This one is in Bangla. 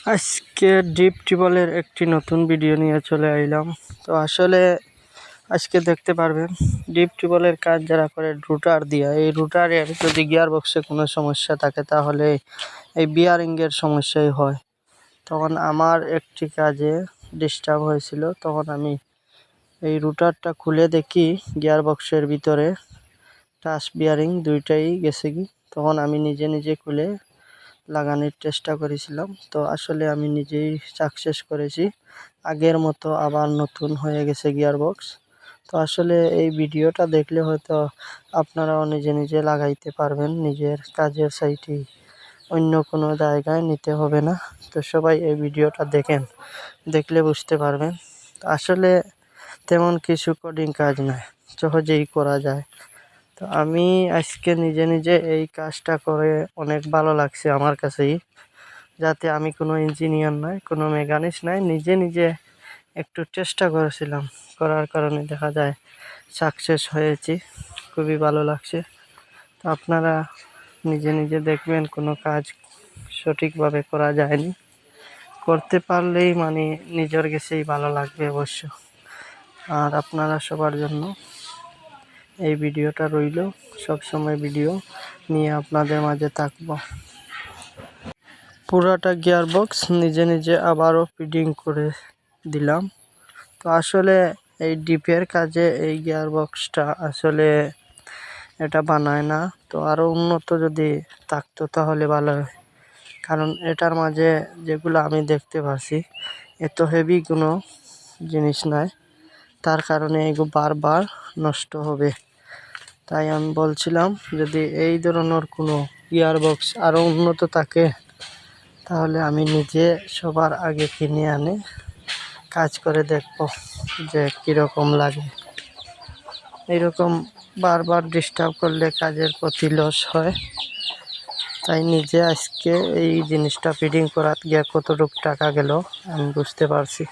আজকে ডিপ টিউবওয়েলের একটি নতুন ভিডিও নিয়ে চলে আইলাম। তো আসলে আজকে দেখতে পারবেন ডিপ টিউবওয়েলের কাজ যারা করে রুটার দিয়া, এই রুটারের যদি গিয়ার বক্সে কোনো সমস্যা থাকে তাহলে এই বিয়ারিংয়ের সমস্যাই হয়। তখন আমার একটি কাজে ডিস্টার্ব হয়েছিল, তখন আমি এই রুটারটা খুলে দেখি গিয়ার বক্সের ভিতরে টাচ বিয়ারিং দুইটাই গেছে কি। তখন আমি নিজে নিজে খুলে লাগানোর চেষ্টা করেছিলাম। তো আসলে আমি নিজেই সাকসেস করেছি, আগের মতো আবার নতুন হয়ে গেছে গিয়ার বক্স। তো আসলে এই ভিডিওটা দেখলে হয়তো আপনারাও নিজে নিজে লাগাইতে পারবেন, নিজের কাজের সাইটেই, অন্য কোনো জায়গায় নিতে হবে না। তো সবাই এই ভিডিওটা দেখেন, দেখলে বুঝতে পারবেন। আসলে তেমন কিছু কোডিং কাজ নয়, সহজেই করা যায়। তো আমি আজকে নিজে নিজে এই কাজটা করে অনেক ভালো লাগছে আমার কাছেই, যাতে আমি কোনো ইঞ্জিনিয়ার নয়, কোনো মেকানিক্স নয়, নিজে নিজে একটু চেষ্টা করেছিলাম, করার কারণে দেখা যায় সাকসেস হয়েছি। খুবই ভালো লাগছে। তো আপনারা নিজে নিজে দেখবেন কোনো কাজ সঠিকভাবে করা যায়নি, করতে পারলেই মানে নিজের কাছেই ভালো লাগবে অবশ্য। আর আপনারা সবার জন্য এই ভিডিওটা রইল, সবসময় ভিডিও নিয়ে আপনাদের মাঝে থাকবো। পুরাটা গিয়ার বক্স নিজে নিজে আবারও ফিটিং করে দিলাম। তো আসলে এই ডিপের কাজে এই গিয়ার বক্সটা আসলে এটা বানায় না, তো আরও উন্নত যদি থাকতো তাহলে ভালো হয়। কারণ এটার মাঝে যেগুলো আমি দেখতে পাচ্ছি এত হেভি কোনো জিনিস নাই, তার কারণে এগুলো বারবার নষ্ট হবে। তাই আমি বলছিলাম যদি এই ধরনের কোনো গিয়ারবক্স আরও উন্নত থাকে তাহলে আমি নিজে সবার আগে কিনে আনে কাজ করে দেখব যে কীরকম লাগে। এইরকম বারবার ডিস্টার্ব করলে কাজের প্রতি লস হয়। তাই নিজে আজকে এই জিনিসটা ফিটিং করার গিয়ে কতটুকু টাকা গেল আমি বুঝতে পারছি।